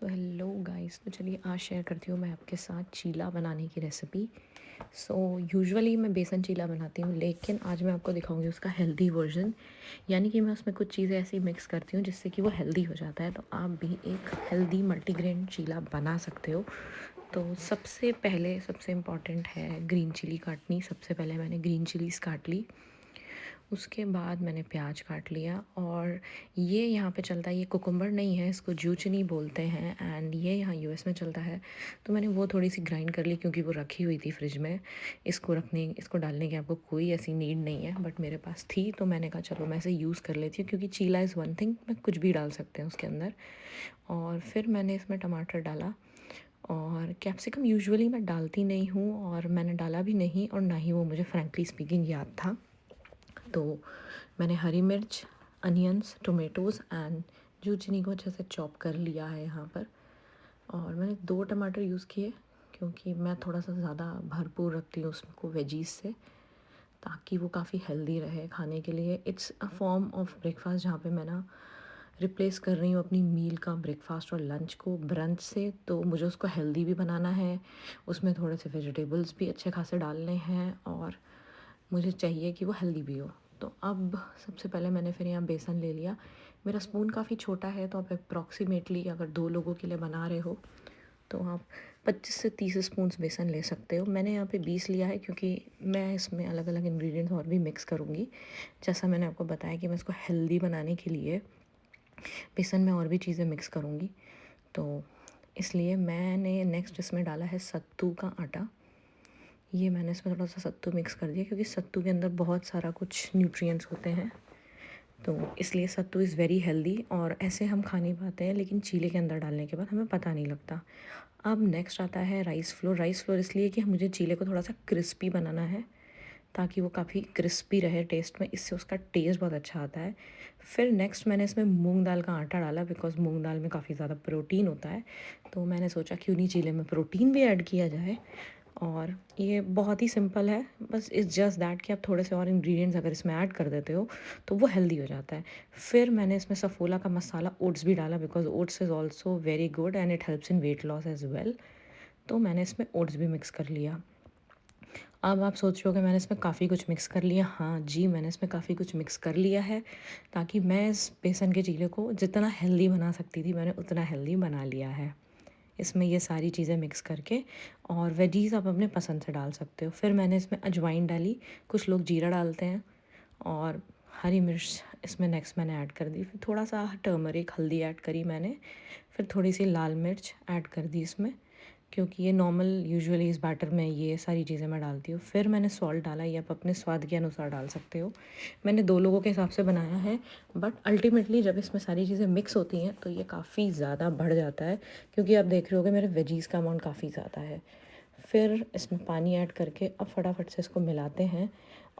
So hello guys, तो चलिए आज शेयर करती हूँ मैं आपके साथ चीला बनाने की रेसिपी। सो यूजुअली मैं बेसन चीला बनाती हूँ, लेकिन आज मैं आपको दिखाऊंगी उसका हेल्दी वर्जन। यानी कि मैं उसमें कुछ चीज़ें ऐसी मिक्स करती हूँ जिससे कि वो हेल्दी हो जाता है, तो आप भी एक हेल्दी मल्टीग्रेन चीला बना सकते हो। तो सबसे पहले सबसे इम्पॉर्टेंट है ग्रीन चिली काटनी। सबसे पहले मैंने ग्रीन चिलीज़ काट ली, उसके बाद मैंने प्याज काट लिया। और ये यहाँ पे चलता है, ये कुकुम्बर नहीं है, इसको जूचनी बोलते हैं, एंड ये यहाँ यूएस में चलता है। तो मैंने वो थोड़ी सी ग्राइंड कर ली क्योंकि वो रखी हुई थी फ्रिज में। इसको डालने की आपको कोई ऐसी नीड नहीं है, बट मेरे पास थी तो मैंने कहा चलो मैं इसे यूज़ कर लेती हूँ, क्योंकि चीला इज़ वन थिंग, मैं कुछ भी डाल सकते हैं उसके अंदर। और फिर मैंने इसमें टमाटर डाला, और कैप्सिकम यूजुअली मैं डालती नहीं हूँ, और मैंने डाला भी नहीं, और ना ही वो मुझे फ्रैंकली स्पीकिंग याद था। तो मैंने हरी मिर्च, अनियंस, टोमेटोज़ एंड जूचनी को अच्छे से चॉप कर लिया है यहाँ पर। और मैंने 2 टमाटर यूज़ किए क्योंकि मैं थोड़ा सा ज़्यादा भरपूर रखती हूँ उसको वेजीज से, ताकि वो काफ़ी हेल्दी रहे खाने के लिए। It's a form of breakfast जहाँ पे मैं ना रिप्लेस कर रही हूँ अपनी मील का ब्रेकफास्ट और लंच को ब्रंच से। तो मुझे उसको हेल्दी भी बनाना है, उसमें थोड़े से वेजिटेबल्स भी अच्छे खासे डालने हैं, और मुझे चाहिए कि वो हेल्दी भी हो। तो अब सबसे पहले मैंने फिर यहाँ बेसन ले लिया। मेरा स्पून काफ़ी छोटा है, तो आप अप्रॉक्सीमेटली अगर 2 लोगों के लिए बना रहे हो तो आप 25 से 30 स्पून्स बेसन ले सकते हो। मैंने यहाँ पे 20 लिया है क्योंकि मैं इसमें अलग अलग इंग्रेडिएंट्स और भी मिक्स करूँगी। जैसा मैंने आपको बताया कि मैं इसको हेल्दी बनाने के लिए बेसन में और भी चीज़ें मिक्स करूँगी, तो इसलिए मैंने नेक्स्ट इसमें डाला है सत्तू का आटा। ये मैंने इसमें थोड़ा सा सत्तू मिक्स कर दिया क्योंकि सत्तू के अंदर बहुत सारा कुछ न्यूट्रिएंट्स होते हैं, तो इसलिए सत्तू इज़ वेरी हेल्दी। और ऐसे हम खा नहीं पाते हैं, लेकिन चीले के अंदर डालने के बाद हमें पता नहीं लगता। अब नेक्स्ट आता है राइस फ्लोर। राइस फ्लोर इसलिए कि मुझे चीले को थोड़ा सा क्रिस्पी बनाना है, ताकि वो काफ़ी क्रिस्पी रहे टेस्ट में, इससे उसका टेस्ट बहुत अच्छा आता है। फिर नेक्स्ट मैंने इसमें मूंग दाल का आटा डाला, बिकॉज़ मूंग दाल में काफ़ी ज़्यादा प्रोटीन होता है। तो मैंने सोचा क्यों नहीं चीले में प्रोटीन भी ऐड किया जाए। और ये बहुत ही सिंपल है, बस इट्स जस्ट दैट कि आप थोड़े से और इंग्रेडिएंट्स अगर इसमें ऐड कर देते हो तो वो हेल्दी हो जाता है। फिर मैंने इसमें सफोला का मसाला ओट्स भी डाला, because oats is also very good and it helps in weight loss as well. तो मैंने इसमें ओट्स भी मिक्स कर लिया। अब आप सोच रहे हो कि मैंने इसमें काफ़ी कुछ मिक्स कर लिया। हाँ जी, मैंने इसमें काफ़ी कुछ मिक्स कर लिया है, ताकि मैं इस बेसन के चीले को जितना हेल्दी बना सकती थी मैंने उतना हेल्दी बना लिया है इसमें ये सारी चीज़ें मिक्स करके। और वेजीज़ आप अपने पसंद से डाल सकते हो। फिर मैंने इसमें अजवाइन डाली, कुछ लोग जीरा डालते हैं, और हरी मिर्च इसमें नेक्स्ट मैंने ऐड कर दी। फिर थोड़ा सा टर्मरिक हल्दी ऐड करी मैंने। फिर थोड़ी सी लाल मिर्च ऐड कर दी इसमें, क्योंकि ये नॉर्मल यूजुअली इस बैटर में ये सारी चीज़ें मैं डालती हूँ। फिर मैंने सॉल्ट डाला, ये आप अपने स्वाद के अनुसार डाल सकते हो। मैंने 2 लोगों के हिसाब से बनाया है, बट अल्टीमेटली जब इसमें सारी चीज़ें मिक्स होती हैं तो ये काफ़ी ज़्यादा बढ़ जाता है, क्योंकि आप देख रहे होगे मेरे वेजीज़ का अमाउंट काफ़ी ज़्यादा है। फिर इसमें पानी ऐड करके अब फटाफट से इसको मिलाते हैं।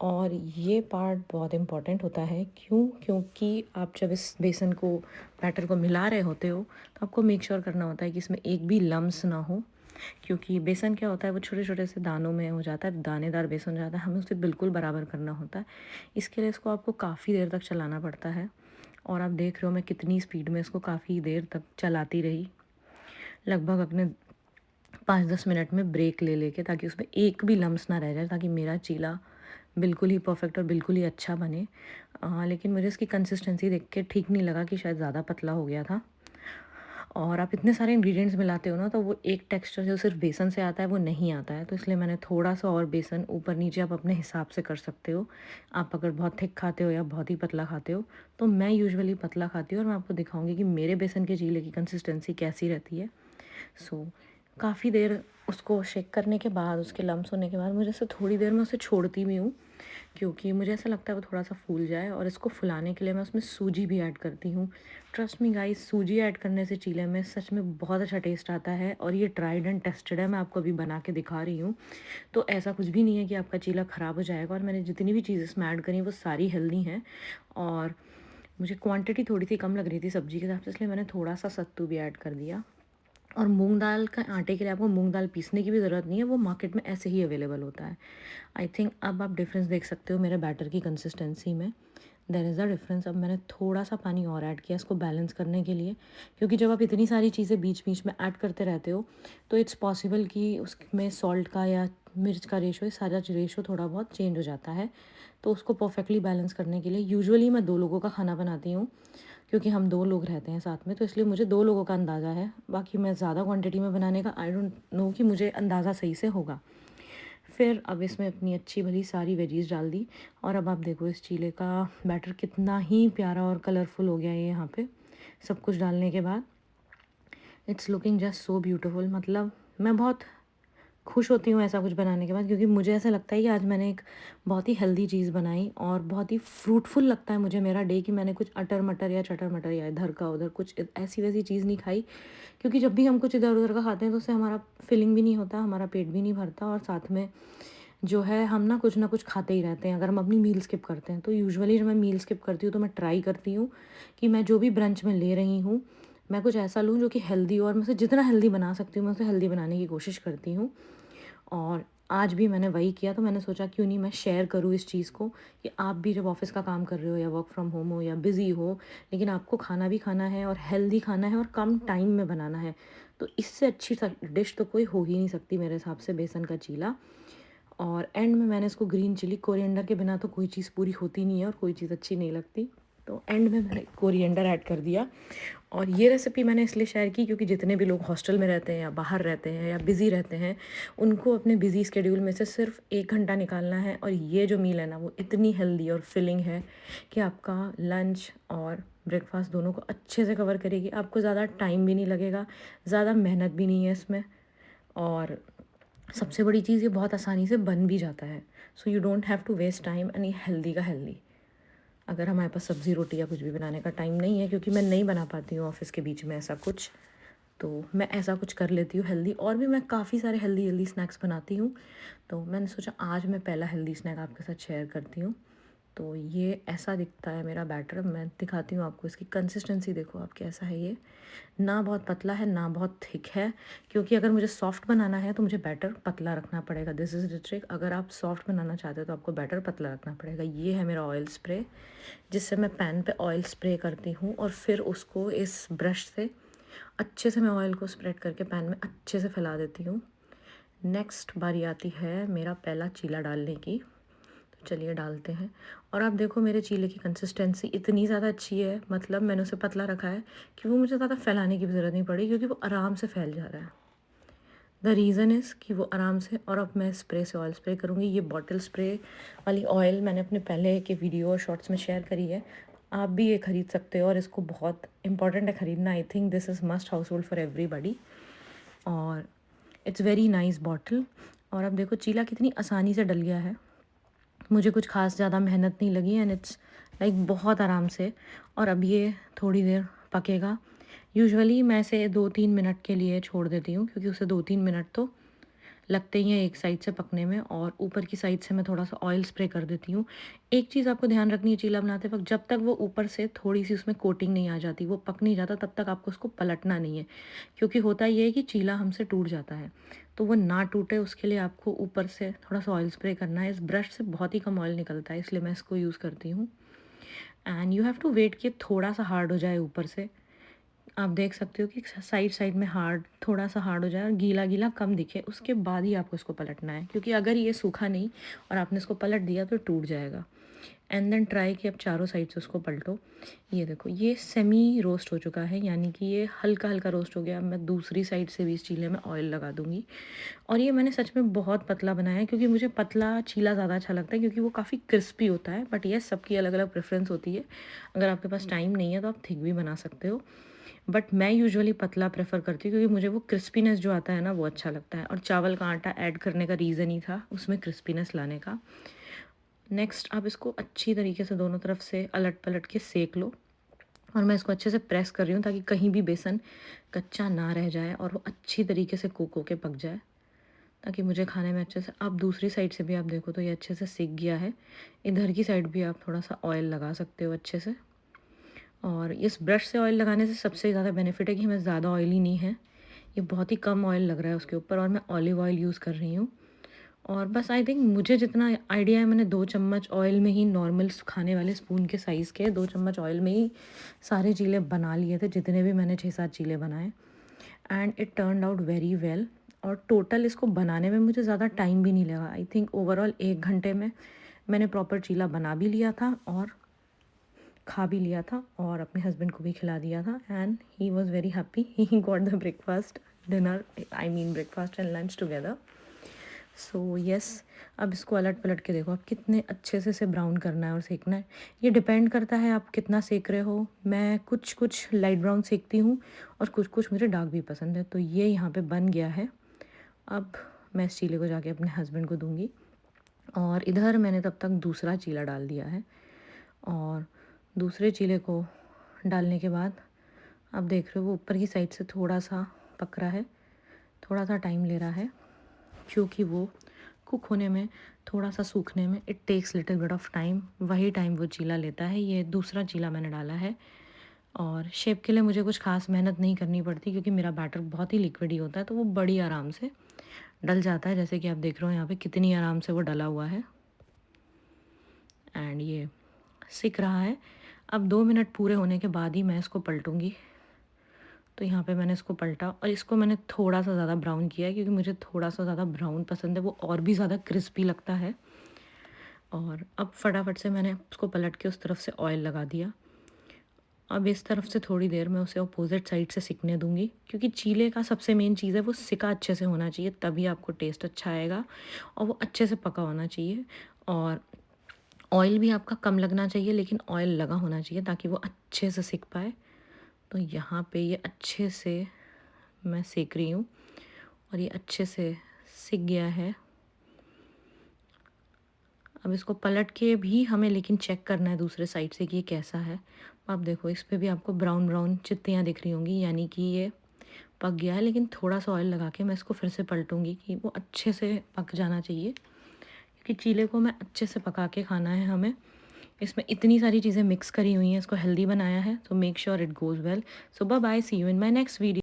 और ये पार्ट बहुत इम्पॉर्टेंट होता है, क्योंकि आप जब इस बेसन को बैटर को मिला रहे होते हो तो आपको मेक श्योर करना होता है कि इसमें एक भी लम्स ना हो, क्योंकि बेसन क्या होता है वो छोटे छोटे से दानों में हो जाता है, दानेदार बेसन हो जाता है, हमें उसे बिल्कुल बराबर करना होता है। इसके लिए इसको आपको काफ़ी देर तक चलाना पड़ता है। और आप देख रहे हो मैं कितनी स्पीड में इसको काफ़ी देर तक चलाती रही, लगभग अपने 5-10 मिनट में ब्रेक ले लेके, ताकि उसमें एक भी लम्स ना रह जाए, ताकि मेरा चीला बिल्कुल ही परफेक्ट और बिल्कुल ही अच्छा बने। लेकिन मुझे इसकी कंसिस्टेंसी देख के ठीक नहीं लगा कि शायद ज़्यादा पतला हो गया था। और आप इतने सारे इंग्रेडिएंट्स मिलाते हो ना, तो वो एक टेक्सचर जो सिर्फ बेसन से आता है वो नहीं आता है, तो इसलिए मैंने थोड़ा सा और बेसन ऊपर नीचे आप अपने हिसाब से कर सकते हो। आप अगर बहुत थिक खाते हो या बहुत ही पतला खाते हो, तो मैं यूजुअली पतला खाती हूँ, और मैं आपको दिखाऊंगी कि मेरे बेसन के चीले की कंसिस्टेंसी कैसी रहती है। सो काफ़ी देर उसको शेक करने के बाद, उसके लम्स होने के बाद, मुझे ऐसे थोड़ी देर में उसे छोड़ती भी हूँ, क्योंकि मुझे ऐसा लगता है वो थोड़ा सा फूल जाए। और इसको फुलाने के लिए मैं उसमें सूजी भी ऐड करती हूँ। ट्रस्ट मी गाइस, सूजी ऐड करने से चीले में सच में बहुत अच्छा टेस्ट आता है, और ये ट्राइड एंड टेस्टेड है, मैं आपको अभी बना के दिखा रही हूँ। तो ऐसा कुछ भी नहीं है कि आपका चीला ख़राब हो जाएगा। और मैंने जितनी भी चीज़ इसमें ऐड करी वो सारी हेल्दी हैं, और मुझे क्वांटिटी थोड़ी सी कम लग रही थी सब्ज़ी के हिसाब से, इसलिए मैंने थोड़ा सा सत्तू भी ऐड कर दिया। और मूंग दाल का आटे के लिए आपको मूंग दाल पीसने की भी ज़रूरत नहीं है, वो मार्केट में ऐसे ही अवेलेबल होता है। आई थिंक अब आप डिफरेंस देख सकते हो मेरे बैटर की कंसिस्टेंसी में। There is a difference. अब मैंने थोड़ा सा पानी और ऐड किया इसको बैलेंस करने के लिए, क्योंकि जब आप इतनी सारी चीज़ें बीच बीच में ऐड करते रहते हो तो इट्स पॉसिबल कि उसमें सॉल्ट का या मिर्च का रेशो, ये सारा रेशो थोड़ा बहुत चेंज हो जाता है। तो उसको परफेक्टली बैलेंस करने के लिए यूजुअली मैं 2 लोगों का खाना बनाती हूँ, क्योंकि हम 2 लोग रहते हैं साथ में, तो इसलिए मुझे 2 लोगों का अंदाज़ा है। बाकी मैं ज़्यादा क्वांटिटी में बनाने का आई डोंट नो कि मुझे अंदाज़ा सही से होगा। फिर अब इसमें अपनी अच्छी भली सारी वेजीज़ डाल दी, और अब आप देखो इस चीले का बैटर कितना ही प्यारा और कलरफुल हो गया है यहाँ पे सब कुछ डालने के बाद। It's looking just so beautiful. मतलब मैं बहुत खुश होती हूँ ऐसा कुछ बनाने के बाद, क्योंकि मुझे ऐसा लगता है कि आज मैंने एक बहुत ही हेल्दी चीज़ बनाई, और बहुत ही फ्रूटफुल लगता है मुझे मेरा डे कि मैंने कुछ अटर मटर या चटर मटर या इधर का उधर कुछ ऐसी वैसी चीज़ नहीं खाई। क्योंकि जब भी हम कुछ इधर उधर का खाते हैं तो उससे हमारा फिलिंग भी नहीं होता, हमारा पेट भी नहीं भरता, और साथ में जो है हम ना कुछ खाते ही रहते हैं अगर हम अपनी मील स्किप करते हैं। तो यूजुअली जब मैं मील स्किप करती हूँ तो मैं ट्राई करती हूँ कि मैं जो भी ब्रंच में ले रही हूँ मैं कुछ ऐसा लूँ जो कि हेल्दी, और मैं उसे जितना हेल्दी बना सकती हूँ मैं उसे हेल्दी बनाने की कोशिश करती हूँ। और आज भी मैंने वही किया, तो मैंने सोचा क्यों नहीं मैं शेयर करूँ इस चीज़ को, कि आप भी जब ऑफ़िस का काम कर रहे हो या वर्क फ्रॉम होम हो या बिज़ी हो, लेकिन आपको खाना भी खाना है और हेल्दी खाना है और कम टाइम में बनाना है, तो इससे अच्छी डिश तो कोई हो ही नहीं सकती मेरे हिसाब से, बेसन का चीला। और एंड में मैंने इसको ग्रीन चिली, कोरिएंडर के बिना तो कोई चीज़ पूरी होती नहीं है और कोई चीज़ अच्छी नहीं लगती, तो एंड में मैंने कोरिएंडर ऐड कर दिया। और ये रेसिपी मैंने इसलिए शेयर की क्योंकि जितने भी लोग हॉस्टल में रहते हैं या बाहर रहते हैं या बिज़ी रहते हैं, उनको अपने बिज़ी स्केड्यूल में से सिर्फ 1 घंटा निकालना है, और ये जो मील है ना वो इतनी हेल्दी और फिलिंग है कि आपका लंच और ब्रेकफास्ट दोनों को अच्छे से कवर करेगी। आपको ज़्यादा टाइम भी नहीं लगेगा, ज़्यादा मेहनत भी नहीं है इसमें, और सबसे बड़ी चीज़ ये बहुत आसानी से बन भी जाता है। So you don't have to waste time, and ये हेल्दी का हेल्दी। अगर हमारे पास सब्ज़ी रोटी या कुछ भी बनाने का टाइम नहीं है, क्योंकि मैं नहीं बना पाती हूँ ऑफ़िस के बीच में ऐसा कुछ, तो मैं ऐसा कुछ कर लेती हूँ हेल्दी। और भी मैं काफ़ी सारे हेल्दी हेल्दी स्नैक्स बनाती हूँ, तो मैंने सोचा आज मैं पहला हेल्दी स्नैक आपके साथ शेयर करती हूँ। तो ये ऐसा दिखता है मेरा बैटर, मैं दिखाती हूँ आपको इसकी कंसिस्टेंसी, देखो आप कैसा है ये। ना बहुत पतला है ना बहुत थिक है, क्योंकि अगर मुझे सॉफ्ट बनाना है तो मुझे बैटर पतला रखना पड़ेगा। दिस इज़ द ट्रिक, अगर आप सॉफ्ट बनाना चाहते हो तो आपको बैटर पतला रखना पड़ेगा। ये है मेरा ऑयल स्प्रे, जिससे मैं पैन पे ऑयल स्प्रे करती हूँ, और फिर उसको इस ब्रश से अच्छे से मैं ऑयल को स्प्रेड करके पैन में अच्छे से फैला देती हूँ। नेक्स्ट बारी आती है मेरा पहला चीला डालने की, तो चलिए डालते हैं। और आप देखो मेरे चीले की कंसिस्टेंसी इतनी ज़्यादा अच्छी है, मतलब मैंने उसे पतला रखा है कि वो मुझे ज़्यादा फैलाने की भी ज़रूरत नहीं पड़ी, क्योंकि वो आराम से फैल जा रहा है। द रीज़न इज़ कि वो आराम से, और अब मैं स्प्रे से ऑयल स्प्रे करूँगी। ये बॉटल स्प्रे वाली ऑयल मैंने अपने पहले के वीडियो और शॉर्ट्स में शेयर करी है, आप भी ये ख़रीद सकते हो, और इसको बहुत इंपॉर्टेंट है ख़रीदना। I think this is must house hold for everybody, और इट्स वेरी नाइस बॉटल। और अब देखो चीला कितनी आसानी से डल गया है, मुझे कुछ ख़ास ज़्यादा मेहनत नहीं लगी, एंड इट्स लाइक बहुत आराम से। और अब ये थोड़ी देर पकेगा। यूजुअली मैं इसे 2-3 मिनट के लिए छोड़ देती हूँ, क्योंकि उसे 2-3 मिनट तो लगते ही हैं एक साइड से पकने में, और ऊपर की साइड से मैं थोड़ा सा ऑयल स्प्रे कर देती हूँ। एक चीज़ आपको ध्यान रखनी है चीला बनाते वक्त, जब तक वो ऊपर से थोड़ी सी उसमें कोटिंग नहीं आ जाती, वो पक नहीं जाता, तब तक आपको उसको पलटना नहीं है, क्योंकि होता ये है कि चीला हमसे टूट जाता है। तो वो ना टूटे उसके लिए आपको ऊपर से थोड़ा सा ऑयल स्प्रे करना है। इस ब्रश से बहुत ही कम ऑयल निकलता है, इसलिए मैं इसको यूज़ करती हूँ। And you have to wait कि थोड़ा सा हार्ड हो जाए ऊपर से। आप देख सकते हो कि साइड साइड में हार्ड, थोड़ा सा हार्ड हो जाए और गीला गीला कम दिखे, उसके बाद ही आपको इसको पलटना है, क्योंकि अगर ये सूखा नहीं और आपने इसको पलट दिया तो टूट जाएगा। एंड देन ट्राई कि अब चारों साइड से उसको पलटो। ये देखो ये सेमी रोस्ट हो चुका है, यानी कि ये हल्का हल्का रोस्ट हो गया। अब मैं दूसरी साइड से भी इस चीले में ऑयल लगा दूंगी। और ये मैंने सच में बहुत पतला बनाया है, क्योंकि मुझे पतला चीला ज़्यादा अच्छा लगता है, क्योंकि वो काफ़ी क्रिस्पी होता है। बट ये सबकी अलग अलग प्रेफरेंस होती है, अगर आपके पास टाइम नहीं है तो आप थिक भी बना सकते हो, बट मैं यूजुअली पतला प्रेफर करती हूँ, क्योंकि मुझे वो क्रिस्पीनेस जो आता है ना वो अच्छा लगता है। और चावल का आटा ऐड करने का रीज़न ही था उसमें क्रिस्पीनेस लाने का। नेक्स्ट आप इसको अच्छी तरीके से दोनों तरफ से अलट पलट के सेक लो, और मैं इसको अच्छे से प्रेस कर रही हूँ ताकि कहीं भी बेसन कच्चा ना रह जाए, और वो अच्छी तरीके से कुक होके पक जाए, ताकि मुझे खाने में अच्छे से। अब दूसरी साइड से भी आप देखो तो ये अच्छे से सिक गया है। इधर की साइड भी आप थोड़ा सा ऑयल लगा सकते हो अच्छे से। और इस ब्रश से ऑयल लगाने से सबसे ज़्यादा बेनिफिट है कि हमें ज़्यादा ऑयली नहीं है, ये बहुत ही कम ऑयल लग रहा है उसके ऊपर, और मैं ऑलिव ऑयल यूज़ कर रही हूँ। और बस आई थिंक मुझे जितना आइडिया है, मैंने 2 चम्मच ऑयल में ही, नॉर्मल खाने वाले स्पून के साइज़ के 2 चम्मच ऑयल में ही सारे चीले बना लिए थे, जितने भी मैंने 6-7 चीले बनाए। And it turned out very well. और टोटल इसको बनाने में मुझे ज़्यादा टाइम भी नहीं लगा। आई थिंक ओवरऑल 1 घंटे में मैंने प्रॉपर चीला बना भी लिया था और खा भी लिया था और अपने हस्बैंड को भी खिला दिया था। And he was very happy. He got the breakfast, dinner, I mean breakfast and lunch together. So yes, अब इसको अलट पलट के देखो, आप कितने अच्छे से इसे ब्राउन करना है और सेकना है। ये डिपेंड करता है आप कितना सेक रहे हो। मैं कुछ कुछ लाइट ब्राउन सेकती हूँ और कुछ कुछ मुझे डार्क भी पसंद है। तो ये यहाँ पे बन गया है। अब मैं इस चीले को जाके अपने हस्बैंड को दूँगी। और इधर मैंने तब तक दूसरा चीला डाल दिया है। और दूसरे चीले को डालने के बाद आप देख रहे हो वो ऊपर की साइड से थोड़ा सा पक रहा है, थोड़ा सा टाइम ले रहा है, क्योंकि वो कुक होने में, थोड़ा सा सूखने में it takes little bit of time. वही टाइम वो चीला लेता है। ये दूसरा चीला मैंने डाला है। और शेप के लिए मुझे कुछ खास मेहनत नहीं करनी पड़ती, क्योंकि मेरा बैटर बहुत ही लिक्विड ही होता है, तो वो बड़ी आराम से डल जाता है। जैसे कि आप देख रहे हो यहाँ पे कितनी आराम से वो डला हुआ है। एंड ये सिक रहा है। अब 2 मिनट पूरे होने के बाद ही मैं इसको पलटूँगी। तो यहाँ पे मैंने इसको पलटा और इसको मैंने थोड़ा सा ज़्यादा ब्राउन किया है, क्योंकि मुझे थोड़ा सा ज़्यादा ब्राउन पसंद है, वो और भी ज़्यादा क्रिस्पी लगता है। और अब फटाफट से मैंने उसको पलट के उस तरफ से ऑयल लगा दिया। अब इस तरफ से थोड़ी देर मैं उसे अपोजिट साइड से सिकने दूँगी, क्योंकि चीले का सबसे मेन चीज़ है वो सिका अच्छे से होना चाहिए, तभी आपको टेस्ट अच्छा आएगा। और वो अच्छे से पका होना चाहिए। और ऑयल भी आपका कम लगना चाहिए, लेकिन ऑयल लगा होना चाहिए ताकि वो अच्छे से सिक पाए। तो यहाँ पे ये अच्छे से मैं सेक रही हूँ और ये अच्छे से सिक गया है। अब इसको पलट के भी हमें लेकिन चेक करना है दूसरे साइड से कि ये कैसा है। अब देखो इस पे भी आपको ब्राउन ब्राउन चित्तियाँ दिख रही होंगी, यानी कि ये पक गया है। लेकिन थोड़ा सा ऑयल लगा के मैं इसको फिर से पलटूँगी कि वो अच्छे से पक जाना चाहिए, क्योंकि चीले को मैं अच्छे से पका के खाना है हमें। इसमें इतनी सारी चीज़ें मिक्स करी हुई हैं, इसको हेल्दी बनाया है, तो make sure it goes well. So bye bye, see you in my next video.